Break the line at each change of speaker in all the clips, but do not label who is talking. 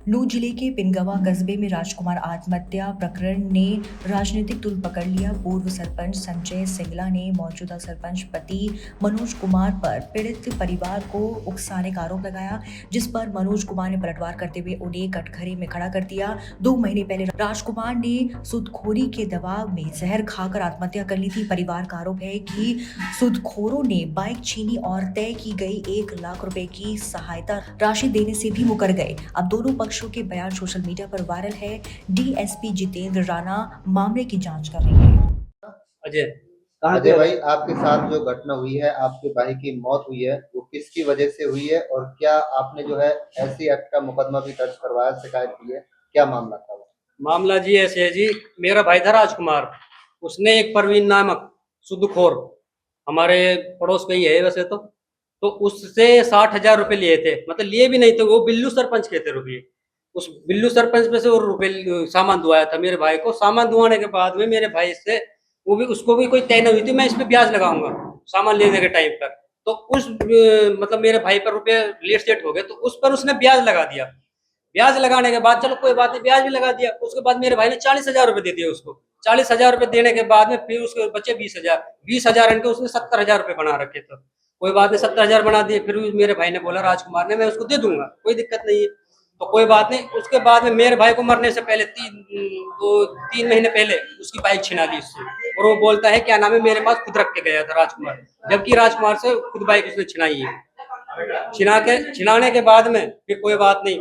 नूंह जिले के पिनगवा कस्बे में राजकुमार आत्महत्या प्रकरण ने राजनीतिक तूल पकड़ लिया। पूर्व सरपंच संजय सिंगला ने मौजूदा सरपंच पति मनोज कुमार पर पीड़ित परिवार को उकसाने का आरोप लगाया, जिस पर मनोज कुमार ने पलटवार करते हुए उन्हें कटघरे में खड़ा कर दिया। 2 महीने पहले राजकुमार ने सूदखोरी के दबाव में जहर खाकर आत्महत्या कर ली थी। परिवार का आरोप है कि सूदखोरों ने बाइक छीनी और तय की गई 1 लाख रुपए की सहायता राशि देने से भी मुकर गए। अब दोनों पक्षों के बयान सोशल मीडिया पर वायरल है। डीएसपी जितेंद्र राणा मामले की जांच कर रहे हैं।
अजय
अजय भाई, आपके साथ जो घटना हुई है, आपके भाई की मौत हुई है, वो किसकी वजह से हुई है और क्या आपने जो है ऐसी एक्ट का मुकदमा भी दर्ज करवाया, शिकायत की है? क्या मामला था वो?
मामला जी ऐसे है जी, मेरा भाई था राजकुमार। उसने एक परवीन नामक सुदखोर, हमारे पड़ोस का ही है वैसे तो उससे 60,000 रुपए लिए थे। मतलब लिए भी नहीं थे, वो बिल्लू सरपंच के थे रुपये। उस बिल्लू सरपंच पे से वो रुपये सामान दुआया था मेरे भाई को। सामान दुआने के बाद में मेरे भाई से वो भी, उसको भी कोई तय नहीं हुई थी मैं इस पे ब्याज लगाऊंगा सामान लेने के टाइम पर। तो उस मतलब मेरे भाई पर रुपये लेट सेट हो गए, तो उस पर उसने ब्याज लगा दिया। ब्याज लगाने के बाद चलो कोई बात नहीं, ब्याज भी लगा दिया। उसके बाद मेरे भाई ने 40,000 रुपए दे दिए उसको। 40,000 रुपए देने के बाद में फिर उसके बचे 20,000। 20,000 इनके उसने 70,000 रुपए बना रखे थे। कोई बात नहीं, 70,000 बना दिए। फिर मेरे भाई ने बोला राजकुमार ने, मैं उसको दे दूंगा, कोई दिक्कत नहीं है। तो कोई बात नहीं। उसके बाद में मेरे भाई को मरने से पहले 3 महीने पहले उसकी बाइक छिना ली उससे। और वो बोलता है क्या नाम है, मेरे पास खुद रख के गया था राजकुमार, जबकि राजकुमार से खुद बाइक उसने छिनाई है। छिनाने के बाद में फिर कोई बात नहीं,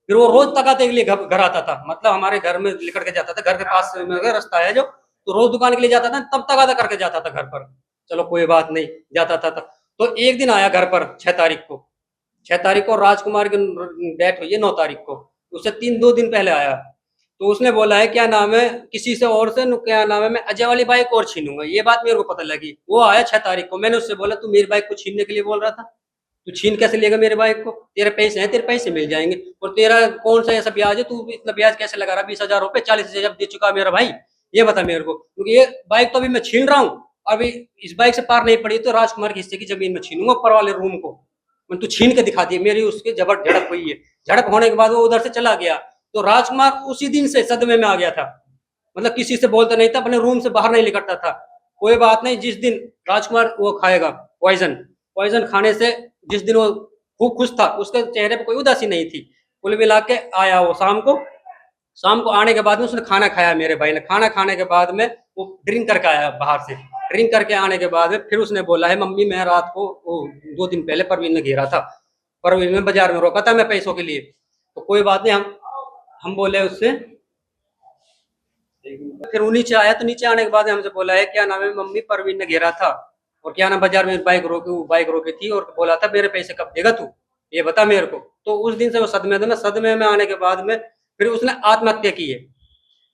फिर वो रोज तकाते के लिए घर आता था। मतलब हमारे घर में लेकर के जाता था, घर के पास में रास्ता है जो, तो रोज दुकान के लिए जाता था, तब तकाता करके जाता था घर पर। चलो कोई बात नहीं, जाता था तब। तो एक दिन आया घर पर 6 तारीख को। 6 तारीख को राजकुमार की डेथ हुई है 9 तारीख को। उससे 2 दिन पहले आया। तो उसने बोला है क्या नाम है, किसी से और से क्या नाम है, मैं अजय वाली बाइक और छीनूंगा। ये बात मेरे को पता लगी। वो आया 6 तारीख को। मैंने उससे बोला तू मेरी बाइक को छीनने के लिए बोल रहा था, तू छीन कैसे लेगा मेरे बाइक को? तेरे पैसे हैं, तेरे पैसे मिल जाएंगे। और तेरा कौन सा ऐसा ब्याज है, तू इतना ब्याज कैसे लगा रहा? 20,000 रुपए 40,000 जब दे चुका मेरा भाई, ये बता मेरे को। क्योंकि ये बाइक तो अभी मैं छीन रहा हूँ, अभी इस बाइक से पार नहीं पड़ी तो राजकुमार के हिस्से की जमीन में छीनूंगा, ऊपर वाले रूम को। मैं तू छीन के दिखा दी। मेरी उसके झड़प हुई है। झड़प होने के बाद वो उधर से चला गया। तो राजकुमार उसी दिन से सदमे में आ गया था। मतलब किसी से बोलता नहीं था, अपने रूम से बाहर नहीं निकलता था। कोई बात नहीं, जिस दिन राजकुमार वो खाएगा पॉइजन, पॉइजन खाने से जिस दिन वो खूब खुश था, उसके चेहरे पर कोई उदासी नहीं थी। कुल मिला के आया वो शाम को आने के बाद में उसने खाना खाया। मेरे भाई ने खाना खाने के बाद में वो ड्रिंक करके आया बाहर से। ड्रिंक करके आने के बाद में फिर उसने बोला है मम्मी मैं रात को 2 दिन पहले परवीन ने घेरा था, परवीन में बाजार में रोका था मैं पैसों के लिए। तो कोई बात नहीं, हम बोले उससे। फिर वो नीचे आया, तो नीचे आने के बाद हमसे बोला है क्या नाम है, मम्मी परवीन ने घेरा था और क्या नाम बाजार में बाइक रोकी थी और बोला था मेरे पैसे कब देगा तू, ये बता मेरे को। तो उस दिन से वो सदमे थे। सदमे में आने के बाद में फिर उसने आत्महत्या की है।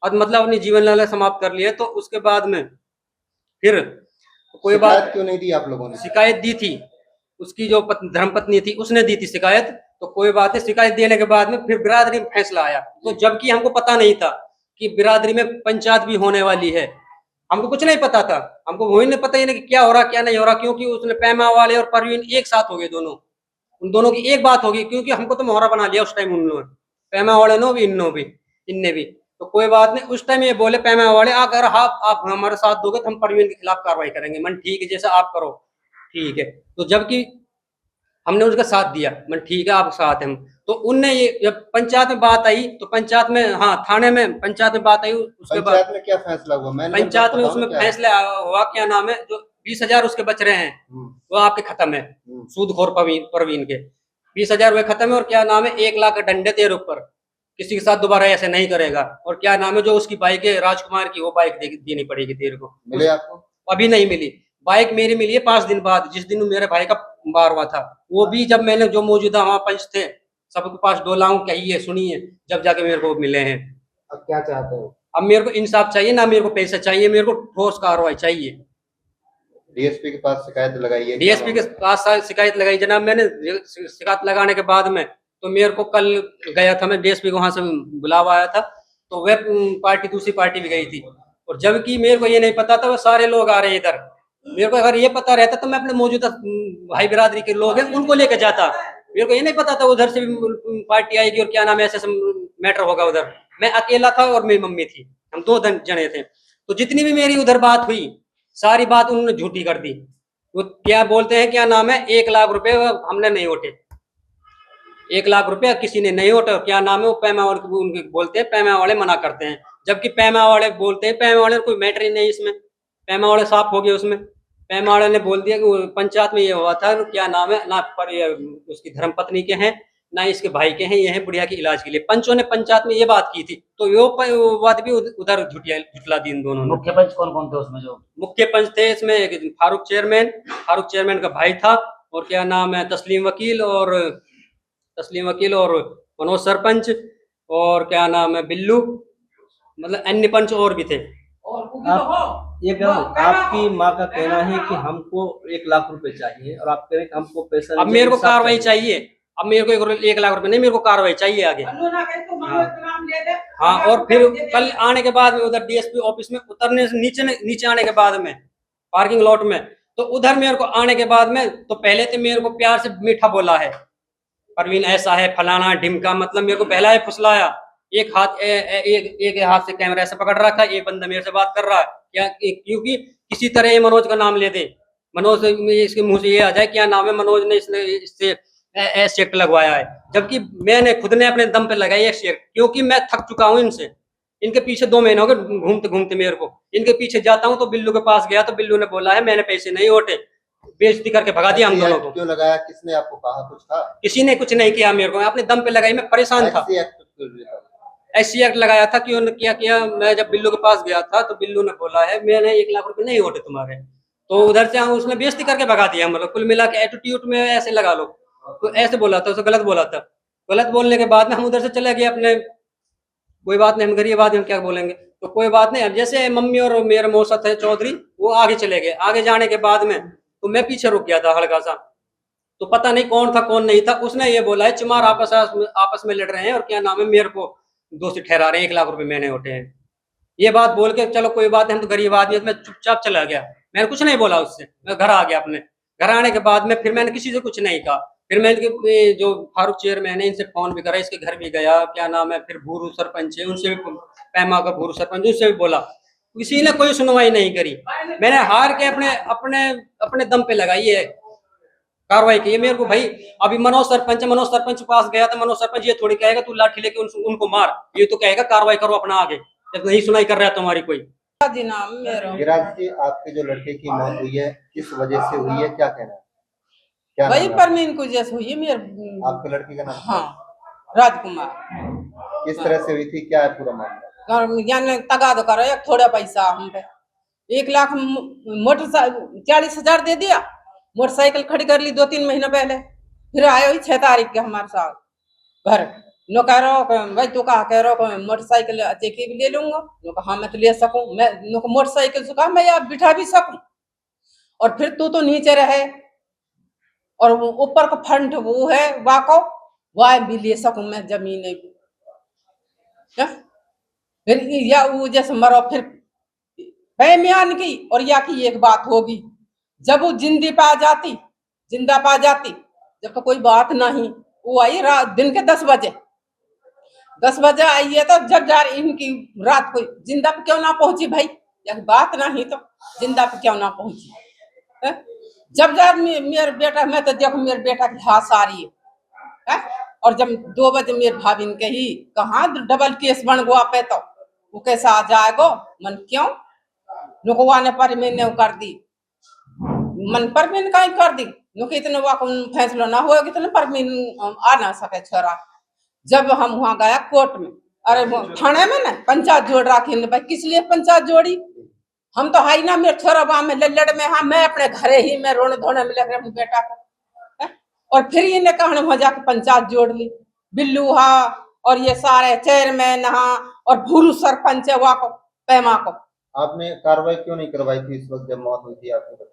और मतलब अपनी जीवन लीला समाप्त कर ली है। तो उसके बाद में फिर कोई
शिकायत
बात,
क्यों नहीं दी आप लोगों ने?
शिकायत दी थी। उसकी जो धर्मपत्नी थी उसने दी थी शिकायत। तो कोई बात है, शिकायत देने के बाद में फिर बिरादरी में फैसला आया। तो जबकि हमको पता नहीं था कि बिरादरी में पंचायत भी होने वाली है, हमको कुछ नहीं पता था। हमको वही नहीं पता ही नहीं कि क्या हो रहा क्या नहीं हो रहा। क्योंकि उसने पैमा वाले और परवीन एक साथ हो गए दोनों, उन दोनों की एक बात होगी। क्योंकि हमको तो मोहरा बना लिया उस टाइम उन लोगों ने, पैमा वाले नो भी इन्नो भी, इनने भी। तो कोई बात नहीं, उस टाइम ये बोले पैमा वाले अगर आप हमारे साथ दोगे तो हम परवीन के खिलाफ कार्रवाई करेंगे। मन ठीक है, जैसा आप करो ठीक है। तो जबकि हमने उसका साथ दिया, मन ठीक है आप साथ हैं हम। तो उनने ये जब पंचायत में बात आई, तो पंचायत में, हाँ थाने में पंचायत में बात आई। उसके बाद
पंचायत में क्या फैसला हुआ? मैंने
पंचायत में
बताओ ना
उसमें
क्या है।
फैसला हुआ क्या नाम है, जो 20,000 उसके बच रहे हैं वो आपके खत्म है। सूदखोर परवीन के 20,000 रुपए खत्म है। और क्या नाम है, 1 लाख का दंड है तेरे ऊपर, किसी के साथ दोबारा ऐसे नहीं करेगा। और क्या नाम है, जो उसकी बाइक है राजकुमार की, वो बाइक देनी पड़ेगी तेरे को।
मिले आपको?
अभी नहीं मिली। बाइक मेरी मिली है 5 दिन बाद, जिस दिन मेरे भाई का बार हुआ था। वो भी जब मैंने, जो मौजूदा वहां पंच थे सबके पास डोलाऊं कहिए सुनिए, जब जाके मेरे को मिले हैं।
अब क्या चाहते हो?
अब मेरे को इंसाफ चाहिए, ना मेरे को पैसा चाहिए, मेरे को ठोस कार्रवाई चाहिए।
डीएसपी के पास शिकायत लगाई है? क्या
डीएसपी के
मामला?
पास शिकायत लगाई जनाब मैंने। शिकायत लगाने के बाद में तो मेरे को कल गया था मैं, डीएसपी को वहां से बुलावा आया था। तो वह पार्टी, दूसरी पार्टी भी गई थी। और जबकि मेरे को ये नहीं पता था वो सारे लोग आ रहे हैं इधर। मेरे को अगर ये पता रहता तो मैं अपने मौजूदा भाई बिरादरी के लोग हैं उनको लेकर जाता। मेरे को ये नहीं पता था उधर से भी पार्टी आएगी और क्या नाम है ऐसे मैटर होगा उधर। मैं अकेला था और मेरी मम्मी थी, हम दो जने थे। तो जितनी भी मेरी उधर बात हुई सारी बात उन्होंने झूठी कर दी। वो क्या बोलते हैं, क्या नाम है, 1 लाख रुपए हमने नहीं उठे, 1 लाख रुपया किसी ने नहीं उठा। क्या नाम है वो पैमा वाले उनके बोलते हैं, पैमा वाले मना करते हैं, जबकि पैमा वाले बोलते हैं पैमा वाले कोई मैटर ही नहीं इसमें, पैमा वाले साफ हो गए उसमें। पैमा वाले ने बोल दिया कि वो पंचायत में ये हुआ था, क्या नाम है ना, पर ये उसकी धर्मपत्नी के हैं ना इसके भाई के हैं, ये हैं बुढ़िया के इलाज के लिए। पंचों ने पंचायत में ये बात की थी, तो वो बात भी उधर झुटला दी इन दोनों ने।
मुख्य पंच कौन कौन थे उसमें? जो
मुख्य पंच थे इसमें एक फारूक चेयरमैन का भाई था, और क्या नाम है तस्लीम वकील और मनोज सरपंच, और क्या नाम है बिल्लू, मतलब अन्य पंच और भी थे।
आप ये कहो, आपकी माँ का कहना है कि हमको 1 लाख रुपए चाहिए और आप कह रहे हैं कि हमको पैसा
अब मेरे को कार्रवाई चाहिए, अब मेरे को 1 लाख रुपए नहीं, मेरे को कार्रवाई चाहिए आगे। हाँ, और फिर कल आने के बाद में उधर डीएसपी ऑफिस में उतरने से नीचे आने के बाद में पार्किंग लॉट में, तो उधर मेरे को आने के बाद में तो पहले तो मेरे को प्यार से मीठा बोला है, परवीन ऐसा है फलाना ढिमका, मतलब मेरे को पहला ही फुसलाया। एक हाथ से कैमरा ऐसे पकड़ रखा है, एक बंदा मेरे से बात कर रहा है, क्या क्योंकि किसी तरह ये मनोज का नाम ले दे, मनोज इसके मुंह से ये आ जाए क्या नाम है मनोज ने इससे एक्ट लगवाया है, जबकि मैंने खुद ने अपने दम पे लगाई एक्ट, क्योंकि मैं थक चुका हूँ इनसे। इनके पीछे 2 महीने हो गए घूमते घूमते, मेरे को इनके पीछे जाता हूँ तो बिल्लू के पास गया तो बिल्लू ने बोला है मैंने पैसे नहीं ओटे, बेइज्जती करके भगा दिया हम दोनों को।
क्यों लगाया, किसने आपको कहा, कुछ था?
किसी ने कुछ नहीं किया, मेरे को अपने दम पे लगाई, मैं परेशान था। ऐसी एक्ट लगाया था कि उन्होंने क्या किया, मैं जब बिल्लू के पास गया था तो बिल्लू ने बोला है मैंने 1 लाख रुपए नहीं ओटे तुम्हारे, तो उधर से उसने बेइज्जती करके भगा दिया। मतलब कुल मिला के एटीट्यूड में ऐसे लगा लो, तो ऐसे बोला था, उसे गलत बोला था। गलत बोलने के बाद में हम उधर से चले गए अपने, कोई बात नहीं, हम गरीब आदमी हम क्या बोलेंगे, तो कोई बात नहीं। अब जैसे मम्मी और मेरे मौसा थे चौधरी, वो आगे चले गए, आगे जाने के बाद में तो मैं पीछे रुक गया था हल्का सा, तो पता नहीं कौन था कौन नहीं था, उसने ये बोला है चमार आपस में लड़ रहे हैं और क्या नाम है मेरे को दोषी ठहरा रहे हैं, 1 लाख रुपए मैंने उठे हैं। ये बात बोल के चलो कोई बात नहीं, हम तो गरीब आदमी, मैं चुपचाप चला गया, मैंने कुछ नहीं बोला उससे, मैं घर आ गया। अपने घर आने के बाद में फिर मैंने किसी से कुछ नहीं कहा, फिर मैं जो फारूक चेयरमैन है इनसे फोन भी करा, इसके घर भी गया, क्या नाम है, फिर भूरू सरपंच है उनसे भी, पैमा का भूरू सरपंच, उससे भी बोला, किसी ने कोई सुनवाई नहीं करी। मैंने हार के अपने दम पे लगाई है कार्रवाई की। मेरे को भाई अभी मनोज सरपंच पास गया था, मनोज सरपंच ये थोड़ी कहेगा तू लाठी लेके उनको मार, ये तो कहेगा कार्रवाई करो अपना आगे, जब नहीं सुनाई कर रहा है तुम्हारी कोई।
गिरिराज जी, आपके जो लड़के की मौत हुई है किस वजह से हुई है, क्या कहना है, क्या
वही
नाम है?
परमीन को जैसे हुई है मेरे।
आपके लड़के का नाम?
हाँ, राजकुमार।
किस तरह से हुई थी, क्या है पूरा मामला?
यानी तगाद करो एक थोड़ा पैसा हम पे 1 लाख मोटरसाइकिल 40,000 दे दिया, मोटरसाइकिल खड़ी कर ली 2-3 महीने पहले, फिर आयो ही 6 तारीख के हमारे साथ घर, नो कह रहा भाई तू कहा कह रहा मोटरसाइकिल चेकी भी ले लूंगा, नो कहा हाँ मैं तो ले सकूं, मैं नो मोटरसाइकिल से कहा मैं आप बिठा भी सकूं, और फिर तू तो नीचे रहे और ऊपर का फंड वो है वाको वह भी ले सकूं मैं जमीन भी, फिर या वो जैसे मरो फिर बेमियान की, और या की एक बात होगी जब वो जिंदा पा जाती जब तो कोई बात नहीं, वो आई रात दिन के 10 बजे आई है, तो जब जा इनकी रात को जिंदा पे क्यों ना पहुंची भाई, एक बात नहीं तो जिंदा पे क्यों ना पहुंची है? जब जा मेरे बेटा, मैं तो देखो मेरे बेटा की हाथ आ रही है, और जब 2 बजे मेरे भाभी ने कही कहाँ डबल केस बन गया पे, तो वो कैसा आ जाएगा मन, क्यों नुकवा ने पर मैंने कर दी मन पर मैंने कहीं कर दी नुक इतने फैसला ना होगा कितने पर आ ना सके छोरा। जब हम वहां गया कोर्ट में, अरे थाने में ना पंचायत जोड़ रखी, भाई किस लिए पंचायत जोड़ी, हम तो हाई ना मेरे छोरा वहां में लड़ में, हाँ मैं अपने घरे ही में रोने धोने में लग रहा हूँ बेटा को, और फिर इन्हें कहने वहां जाके पंचायत जोड़ ली, बिल्लू हाँ और ये सारे चेयरमैन हाँ और भूरू सरपंच है वहां को पैमा को।
आपने कार्रवाई क्यों नहीं करवाई थी इस वक्त जब मौत हुई थी आपके बच्चे की?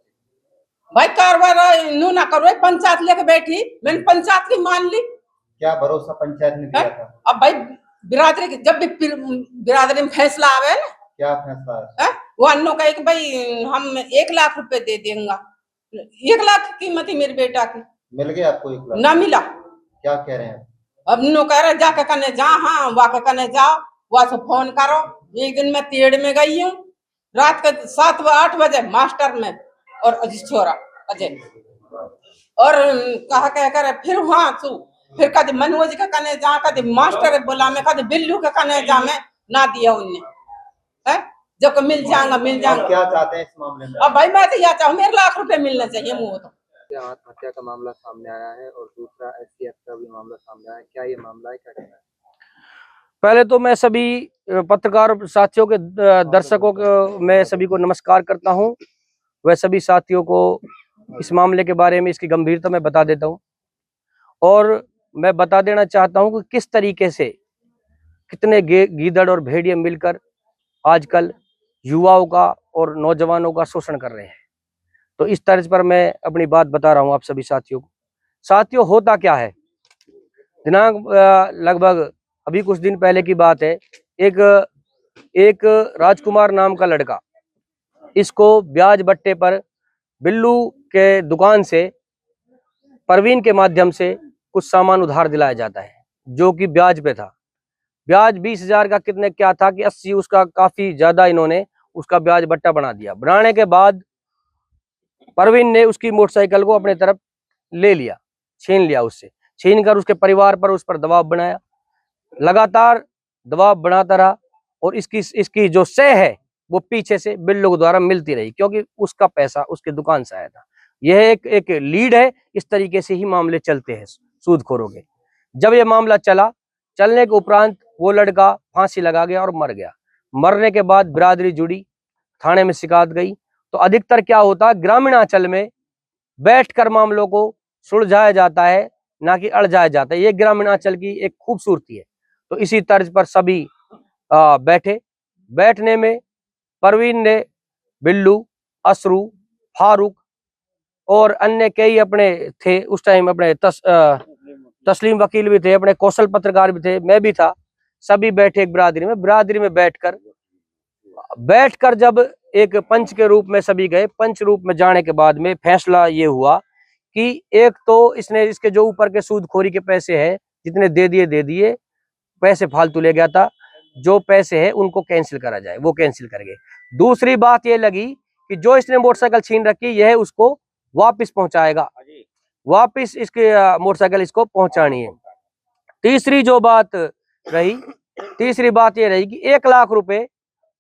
भाई कार्रवाई नू ना करो, पंचायत लेके बैठी, मैंने पंचायत की मान ली।
क्या भरोसा पंचायत ने दिया था?
अब भाई बिरादरी की जब भी बिरादरी में फैसला आवे ना,
क्या फैसला है?
वो अन्नो कहे कि भाई हम 1 लाख रुपए दे देंगे, 1 लाख की कीमत ही मेरे बेटा की,
मिल गया आपको 1 लाख?
ना मिला,
क्या कह रहे हैं?
अब नो कह रहे जाके कने जा, हाँ वाके कने जाओ, वहां से फोन करो। एक दिन मैं तेड़ में गई हूँ, रात के 7-8 बजे मास्टर में, और अजीत छोरा अजय, और कहा कह करे फिर वहां सु फिर कभी मनोज के कने जा, कभी मास्टर बोला मैं, कभी बिल्लू के कने जा, मैं ना दिया उनने है। जब मिल जाएगा मिल
आप
जाएगा।
क्या चाहते हैं इस मामले में?
अब भाई मैं तो यह चाहूँ मेरे लाख रुपए मिलने चाहिए मुंह तो।
आत्महत्या का मामला सामने आया है और दूसरा एसटीएफ का भी मामला सामने आया है, क्या ये मामला है, क्या कहना है?
पहले तो मैं सभी पत्रकार साथियों के दर्शकों को मैं सभी को नमस्कार करता हूं। वह सभी साथियों को इस मामले के बारे में इसकी गंभीरता मैं बता देता हूं, और मैं बता देना चाहता हूं कि किस तरीके से कितने गीदड़ और भेड़िए मिलकर आजकल युवाओं का और नौजवानों का शोषण कर रहे हैं। तो इस तर्ज पर मैं अपनी बात बता रहा हूं आप सभी साथियों को। साथियों, होता क्या है, दिनांक लगभग अभी कुछ दिन पहले की बात है, एक राजकुमार नाम का लड़का, इसको ब्याज बट्टे पर बिल्लू के दुकान से परवीन के माध्यम से कुछ सामान उधार दिलाया जाता है, जो कि ब्याज पे था। ब्याज 20,000 का कितने क्या था कि 80, उसका काफी ज्यादा इन्होंने उसका ब्याज बट्टा बना दिया। बनाने के बाद परवीन ने उसकी मोटरसाइकिल को अपने तरफ ले लिया, छीन लिया उससे, छीन कर उसके परिवार पर उस पर दबाव बनाया, लगातार दबाव बनाता रहा, और इसकी जो सह है वो पीछे से बिल्लू द्वारा मिलती रही, क्योंकि उसका पैसा उसके दुकान से आया था। यह एक लीड है। इस तरीके से ही मामले चलते हैं सूदखोरों के। जब ये मामला चलने के उपरांत वो लड़का फांसी लगा गया और मर गया। मरने के बाद बिरादरी जुड़ी, थाने में शिकायत गई। तो अधिकतर क्या होता, ग्रामीण अंचल में बैठकर मामलों को सुलझाया जाता है, ना कि अड़जाया जाता है। ये ग्रामीण अंचल की एक खूबसूरती है। तो इसी तर्ज पर सभी बैठने में परवीन ने बिल्लू, असरू, फारूक और अन्य कई अपने थे उस टाइम, अपने तस्लीम वकील भी थे, अपने कौशल पत्रकार भी थे, मैं भी था। सभी बैठे एक बिरादरी में बैठकर जब एक पंच के रूप में सभी गए, पंच रूप में जाने के बाद में फैसला ये हुआ कि एक तो इसके जो ऊपर के सूदखोरी के पैसे हैं, जितने दे दिए, पैसे फालतू ले गया था, जो पैसे हैं उनको कैंसिल करा जाए, वो कैंसिल कर गए। दूसरी बात ये लगी कि जो इसने मोटरसाइकिल छीन रखी, यह उसको वापस पहुंचाएगा, वापस इसके मोटरसाइकिल इसको पहुंचानी है। तीसरी बात ये रही कि 1 लाख रुपए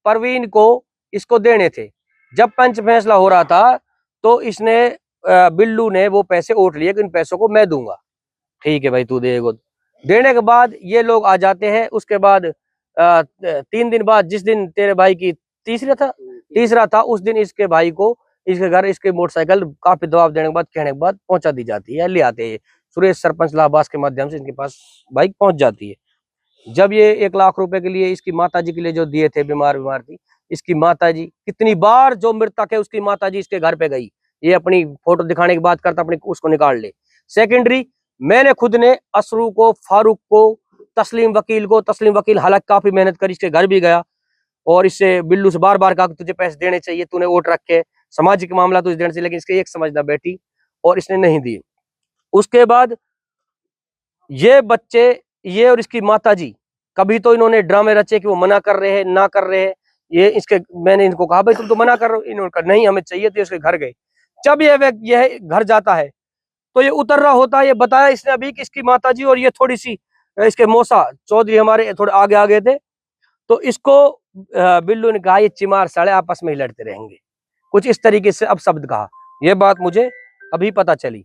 परवीन को इसको देने थे। जब पंच फैसला हो रहा था तो इसने बिल्लू ने वो पैसे ओट लिए कि इन पैसों को मैं दूंगा। ठीक है भाई, तू देगा। देने के बाद ये लोग आ जाते हैं। उसके बाद 3 दिन बाद, जिस दिन तेरे भाई की तीसरा था, उस दिन इसके भाई को इसके घर इसके मोटरसाइकिल काफी दबाव देने के बाद, कहने के बाद पहुंचा दी जाती है, ले आते हैं। सुरेश सरपंच लाहबास के माध्यम से इनके पास बाइक पहुंच जाती है। जब ये 1 लाख रुपए के लिए इसकी माताजी के लिए जो दिए थे, बीमार थी, इसकी माताजी कितनी बार, जो मृतक है उसकी माताजी इसके घर पे गई, ये अपनी फोटो दिखाने की बात करता, अपनी उसको निकाल ले। सेकेंडरी, मैंने खुद ने असरू को, फारूक को, तस्लीम वकील हालांकि काफी मेहनत कर इसके घर भी गया, और इससे बिल्लू से बार बार कहा कि तुझे पैसे देने चाहिए, तूने वोट रखे, सामाजिक मामला तुझे देने चाहिए, लेकिन इसके एक समझना बैठी और इसने नहीं दिए। उसके बाद ये बच्चे, ये और इसकी माताजी, कभी तो इन्होंने ड्रामे रचे कि वो मना कर रहे हैं, ना कर रहे हैं। मैंने इनको कहा भाई तुम तो मना कर रहे हो, इन्होंने कहा नहीं हमें चाहिए, तो इसके घर गए। जब यह घर जाता है तो ये उतर रहा होता है। ये बताया इसने अभी कि इसकी माताजी और ये थोड़ी सी, इसके मौसा चौधरी हमारे थोड़े आगे थे, तो इसको बिल्लू ने कहा ये चिमार साले आपस में ही लड़ते रहेंगे, कुछ इस तरीके से अब शब्द कहा। ये बात मुझे अभी पता चली।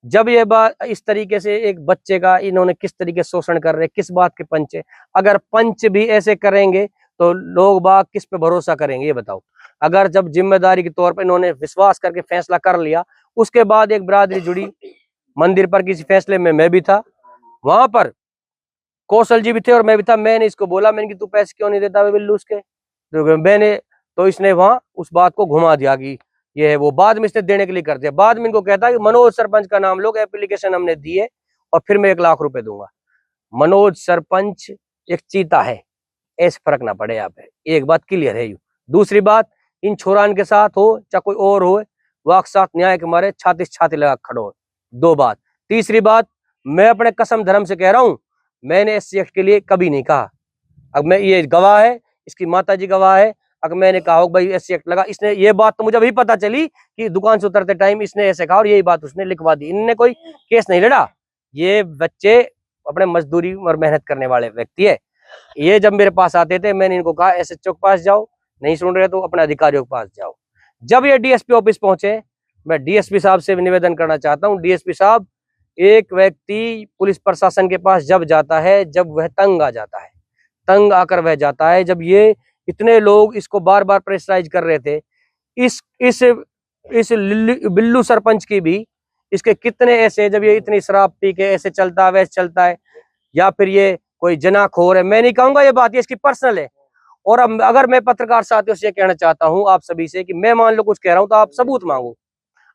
जब ये बात इस तरीके से एक बच्चे का इन्होंने किस तरीके से शोषण कर रहे, किस बात के पंच है। अगर पंच भी ऐसे करेंगे तो लोग बाग किस पे भरोसा करेंगे, ये बताओ। अगर जब जिम्मेदारी के तौर पर इन्होंने विश्वास करके फैसला कर लिया, उसके बाद एक बिरादरी जुड़ी मंदिर पर, किसी फैसले में मैं भी था, वहां पर कौशल जी भी थे और मैं भी था। मैंने इसको बोला, मैंने कि तू पैसे क्यों नहीं देता बिल्लू उसके, तो इसने वहां उस बात को घुमा दिया कि ये है वो। बाद में इसने देने के लिए कर दिया। बाद में इनको कहता है कि मनोज सरपंच का नाम लोग, एप्लीकेशन हमने दी है और फिर मैं 1 लाख रुपए दूंगा। मनोज सरपंच एक चीता है, ऐसे फर्क ना पड़े यहाँ पे, एक बात क्लियर है। दूसरी बात, इन छोरान के साथ हो चाहे कोई और हो, वाक साथ न्याय के मारे छाती लगा खड़ो हो। 2 बात। तीसरी बात, मैं अपने कसम धर्म से कह रहा हूं, मैंने SC एक्ट के लिए कभी नहीं कहा। अब मैं ये गवाह है, इसकी माताजी गवाह है। अगर मैंने कहा हो भाई SC एक्ट लगा, इसने ये बात तो मुझे अभी पता चली कि दुकान से उतरते टाइम इसने ऐसे कहा और यही बात उसने लिखवा दी। इनने कोई केस नहीं लड़ा। ये बच्चे अपने मजदूरी और मेहनत करने वाले व्यक्ति है। ये जब मेरे पास आते थे, मैंने इनको कहा SHO के पास जाओ, नहीं सुन रहे तो अपने अधिकारियों के पास जाओ। जब ये DSP ऑफिस पहुंचे, मैं DSP साहब से निवेदन करना चाहता हूं, DSP साहब, एक व्यक्ति पुलिस प्रशासन के पास जब जाता है, जब वह तंग आ जाता है, तंग आकर वह जाता है, जब ये इतने लोग इसको बार बार प्रेशराइज कर रहे थे, इस बिल्लू सरपंच की भी, इसके कितने ऐसे, जब ये इतनी शराब पी के ऐसे चलता है वैसे चलता है, या फिर ये कोई जनाखोर है, मैं नहीं कहूंगा ये बात, ये इसकी पर्सनल है। और अब अगर मैं पत्रकार साथियों से ये कहना चाहता हूं आप सभी से कि मैं मान लो कुछ कह रहा हूं तो आप सबूत मांगो।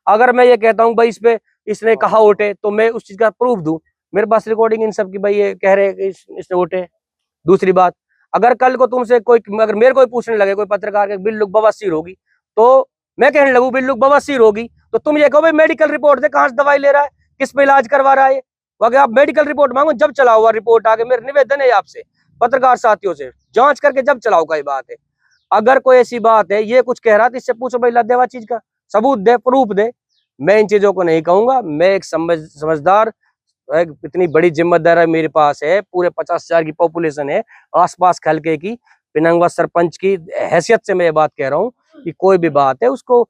अगर मैं ये कहता हूं भाई इस पे इसने कहा वोटे, तो मैं उस चीज का प्रूफ दूं। मेरे पास रिकॉर्डिंग इन सब की, भाई ये कह रहे हैं कि इसने वोटे। दूसरी बात, अगर कल को तुमसे कोई, अगर मेरे को पूछने लगे कोई पत्रकार के बिल्लू बवासीर होगी, तो मैं कहने लगूं बिल्लू बवासीर होगी, तो तुम ये कहो भाई मेडिकल रिपोर्ट दे, कहां से दवाई ले रहा है, किस पे इलाज करवा रहा है। अगर आप मेडिकल रिपोर्ट मांगो, जब चला हुआ रिपोर्ट आगे, मेरा निवेदन है आपसे पत्रकार साथियों से, जांच करके जब चलाओ का ये बात है। अगर कोई ऐसी बात है, ये कुछ कह रहा था, इससे पूछो भाई लद्देवा चीज का सबूत दे, प्रूफ दे। मैं इन चीजों को नहीं कहूंगा। मैं एक समझदार, एक इतनी बड़ी जिम्मेदारी मेरे पास है, पूरे 50,000 की पॉपुलेशन है आसपास हल्के की, पिनंगवा सरपंच की हैसियत से मैं ये बात कह रहा हूँ कि कोई भी बात है उसको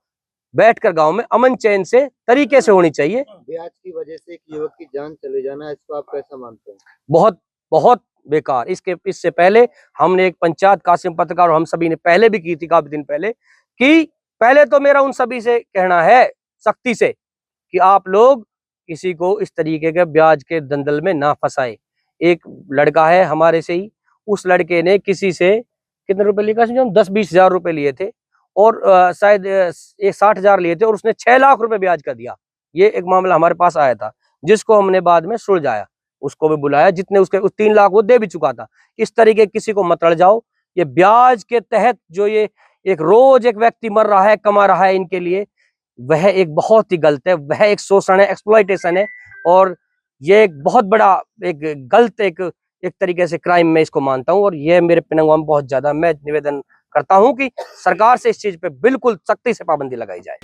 बैठकर गांव में अमन चैन से तरीके से होनी चाहिए।
ब्याज की वजह से एक युवक की जान चले जाना, इसको आप कैसा मानते हैं?
बहुत बहुत बेकार। इससे पहले हमने एक पंचायत कासिम पत्रकार और हम सभी ने पहले भी की थी, काफी दिन पहले, कि पहले तो मेरा उन सभी से कहना है सख्ती से कि आप लोग किसी को इस तरीके के ब्याज के दंदल में ना फंसाए। एक लड़का है हमारे से ही, उस लड़के ने किसी से कितने रुपए लिए, 10-20 हजार रुपए लिए थे और शायद 60,000 लिए थे और उसने 6 लाख रुपए ब्याज का दिया। ये एक मामला हमारे पास आया था, जिसको हमने बाद में सुलझाया, उसको भी बुलाया, जितने उसके 3 लाख वो दे भी चुका था। इस तरीके किसी को मत लड़ जाओ। ये ब्याज के तहत जो ये एक रोज एक व्यक्ति मर रहा है, कमा रहा है इनके लिए, वह एक बहुत ही गलत है, वह एक शोषण है, एक्सप्लॉइटेशन है। और ये एक बहुत बड़ा एक गलत एक तरीके से क्राइम मैं इसको मानता हूं। और ये मेरे पिनंगवा में बहुत ज्यादा, मैं निवेदन करता हूं कि सरकार से इस चीज पे बिल्कुल सख्ती से पाबंदी लगाई जाए।